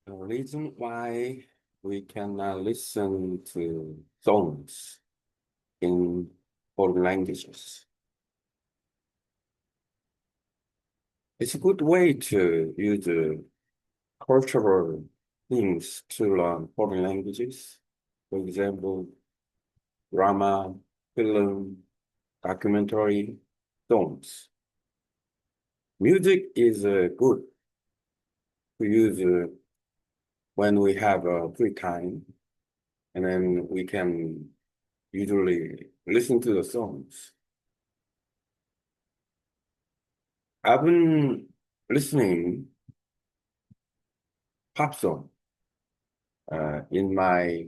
The reason why we cannot listen to songs in foreign languages. It's a good way to use cultural things to learn foreign languages. For example, drama, film, documentary, songs. Music is good to use when we have free time, and then we can usually listen to the songs. I've been listening pop song in my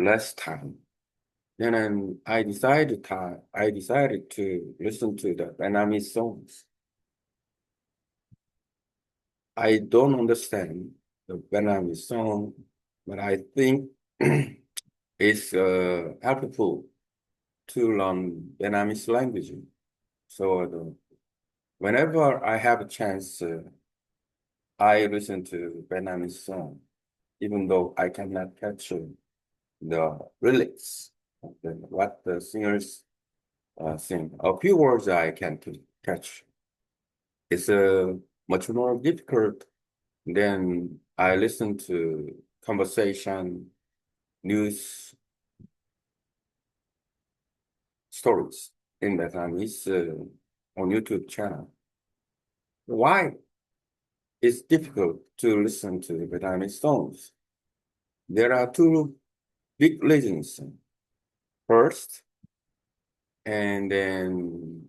last time. Then I decided to listen to the Vietnamese songs. I don't understand the Vietnamese song, but I think it's helpful to learn Vietnamese language. So whenever I have a chance, I listen to Vietnamese song, even though I cannot catch the lyrics, what the singers sing. A few words I can catch. It's much more difficult than I listen to conversation, news, stories in Vietnamese on YouTube channel. Why it's difficult to listen to Vietnamese songs? There are two big reasons. First, and then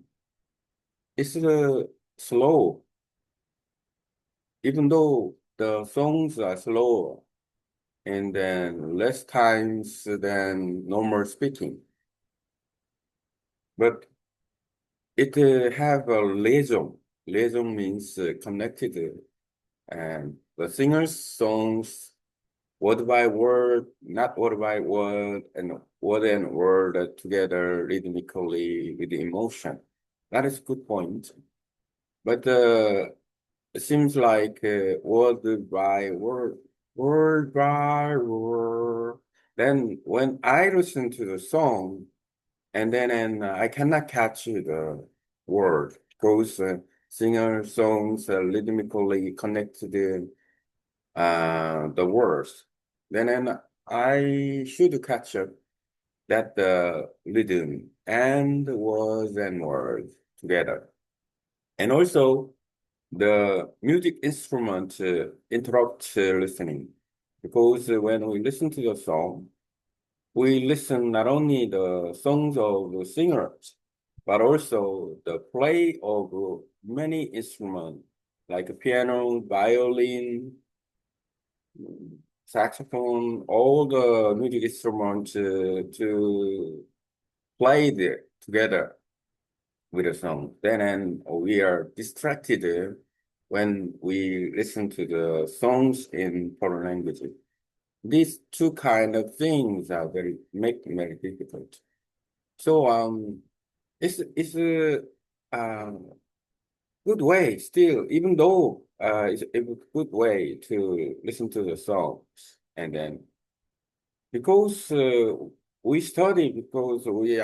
it's slow. Even though the songs are slower, and then less times than normal speaking, but it have a liaison. Liaison means connected, and the singer's songs word by word, not word by word, and word together rhythmically with emotion. That is a good point. But it seems like word by word. Then when I listen to the song, and I cannot catch the word because singer songs rhythmically connect to the words. Then I should catch up that the rhythm and words and words together. And also the music instrument interrupt listening because when we listen to the song, we listen not only the songs of the singers, but also the play of many instruments like piano, violin, saxophone, all the music instruments to play there together with a song. Then and we are distracted when we listen to the songs in foreign languages. These two kind of things are very difficult. So it's a good way still, even though it's a good way to listen to the songs. And then because we study because we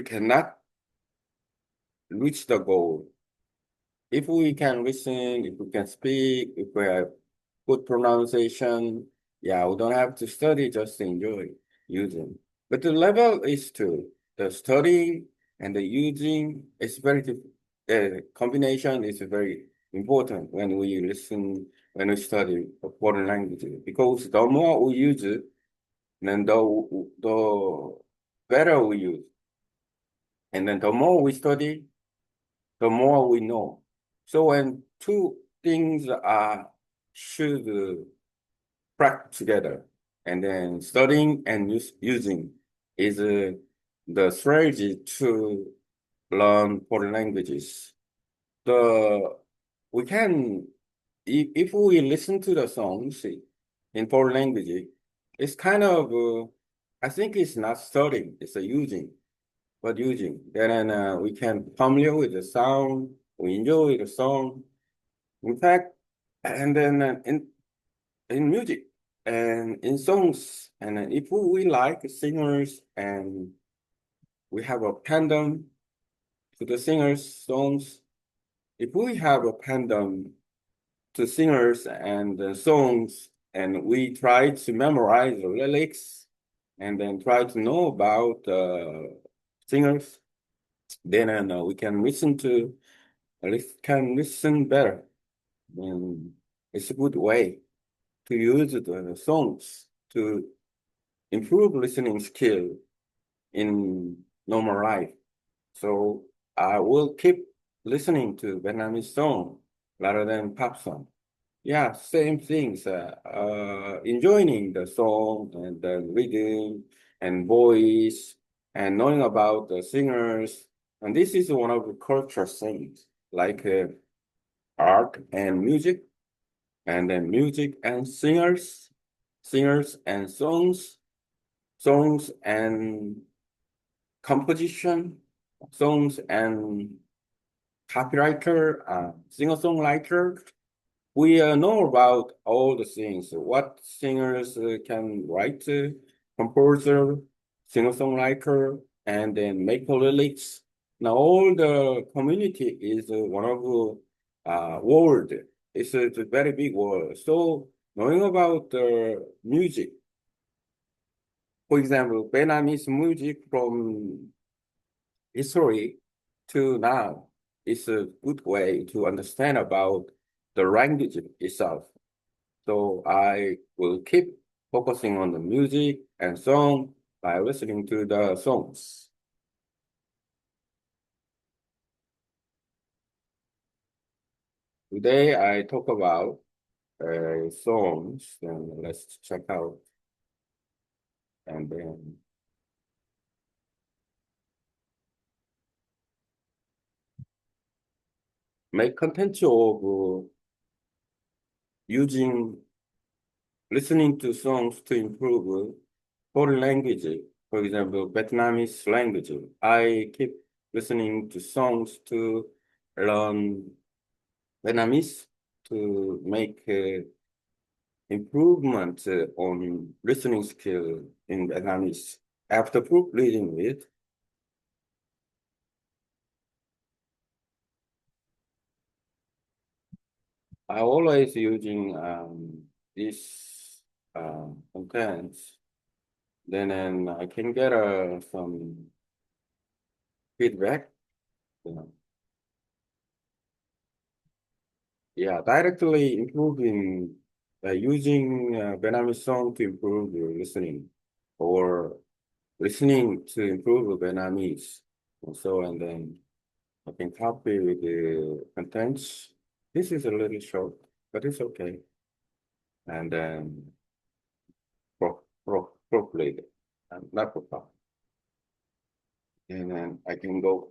cannot reach the goal. If we can listen, if we can speak, if we have good pronunciation, yeah, we don't have to study, just enjoy using. But the level is to the studying and the using is the combination is very important when we listen, when we study a foreign language, because the more we use it, then the better we use. And then the more we study, the more we know. So when two things are should track together, and then studying and using is the strategy to learn foreign languages. The we can if we listen to the songs in foreign language, it's kind of I think it's not studying, it's a using. But using. Then we can familiar with the sound, we enjoy the song. In fact, And then in music and in songs, and then if we like singers and we have a fandom to the singers' songs, if we have a fandom to singers and songs, and we try to memorize the lyrics and then try to know about singers, then we can listen to can listen better. And it's a good way to use the songs to improve listening skill in normal life. So I will keep listening to Vietnamese song rather than pop song. Yeah, same things. Enjoying the song and the rhythm and voice and knowing about the singers. And this is one of the culture things, like art and music, and then music and singers, singers and songs, songs and composition, songs and copywriter, singer-songwriter. We know about all the things, what singers can write, composer, singer-songwriter, and then make the lyrics. Now, all the community is one of the world. It's a very big world. So, knowing about the music, for example, Vietnamese music from history to now is a good way to understand about the language itself. So I will keep focusing on the music and song by listening to the songs. Today I talk about songs, and let's check out and then make content of using listening to songs to improve foreign language. For example, Vietnamese language. I keep listening to songs to learn Vietnamese to make improvement on listening skill in Vietnamese. After proofreading it, I always using this contents. Then I can get some feedback. You know. Yeah, directly improving using Vietnamese song to improve your listening or listening to improve Vietnamese. And then I can copy with the contents. This is a little short, but it's okay. And then properly, not proper. And then I can go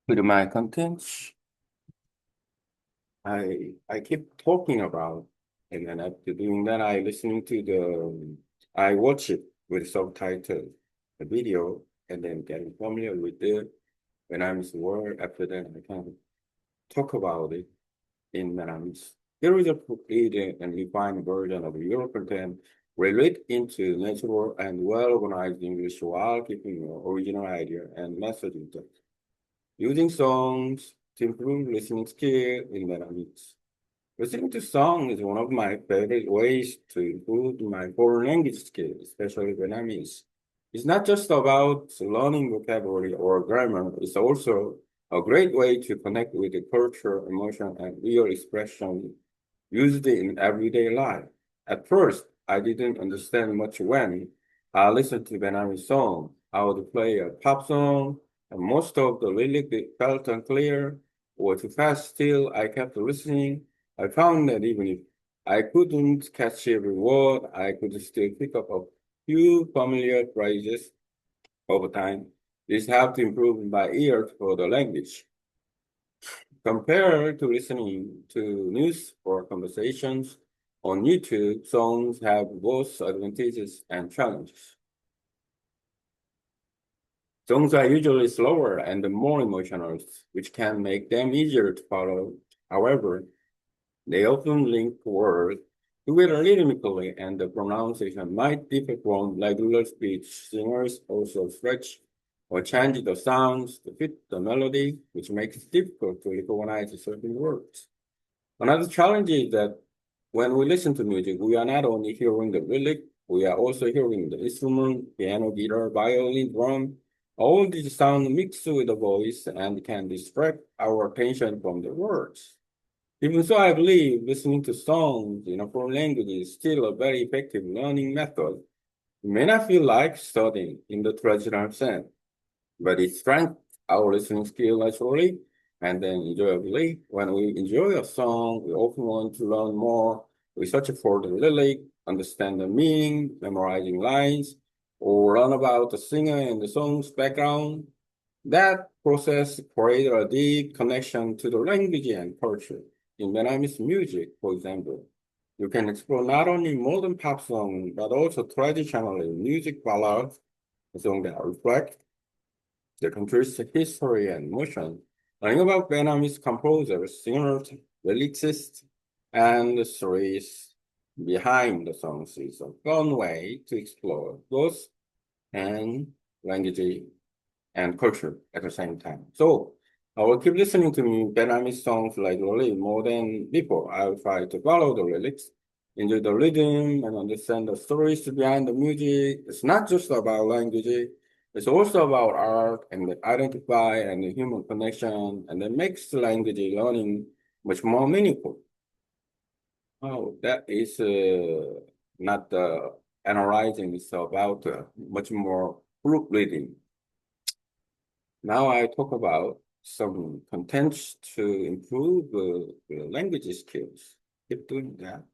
with my contents. I keep talking about, and then after doing that, I listening to I watch it with subtitle, the video, and then getting familiar with it. When I'm word, after that, I can talk about it in Vietnamese. Here is a complete and refined version of your content relate into natural and well-organized English while keeping your original idea and message intact. Using songs to improve listening skill in Vietnamese. Listening to song is one of my favorite ways to improve my foreign language skills, especially Vietnamese. It's not just about learning vocabulary or grammar, it's also a great way to connect with the culture, emotion, and real expression used in everyday life. At first, I didn't understand much when I listened to Vietnamese song. I would play a pop song, and most of the lyrics felt unclear or too fast. Still, I kept listening. I found that even if I couldn't catch every word, I could still pick up a few familiar phrases over time. This helped improve my ear for the language. Compared to listening to news or conversations on YouTube, songs have both advantages and challenges. Songs are usually slower and more emotional, which can make them easier to follow. However, They often link words together rhythmically, and the pronunciation might differ from regular speech. Singers also stretch or change the sounds to fit the melody, which makes it difficult to recognize certain words. Another challenge is that when we listen to music, we are not only hearing the lyric, we are also hearing the instrument, piano, guitar, violin, drum. All these sounds mix with the voice and can distract our attention from the words. Even so, I believe listening to songs in a foreign language is still a very effective learning method. It may not feel like studying in the traditional sense, but it strengthens our listening skill naturally and then enjoyably. When we enjoy a song, we often want to learn more. We search for the lyric, understand the meaning, memorizing lines, or learn about the singer and the song's background. That process creates a deep connection to the language and culture. In Vietnamese music, for example, you can explore not only modern pop songs, but also traditional music ballads, songs that reflect the country's history and emotion. Learning about Vietnamese composers, singers, lyricists, and the stories behind the songs is a fun way to explore both and language and culture at the same time. So I will keep listening to Vietnamese songs like really more than before. I will try to follow the lyrics, enjoy the rhythm, and understand the stories behind the music. It's not just about language. It's also about art and the identify and the human connection, and that makes language learning much more meaningful. Oh, that is not analyzing. It's about much more group reading. Now I talk about some contents to improve the language skills. Keep doing that.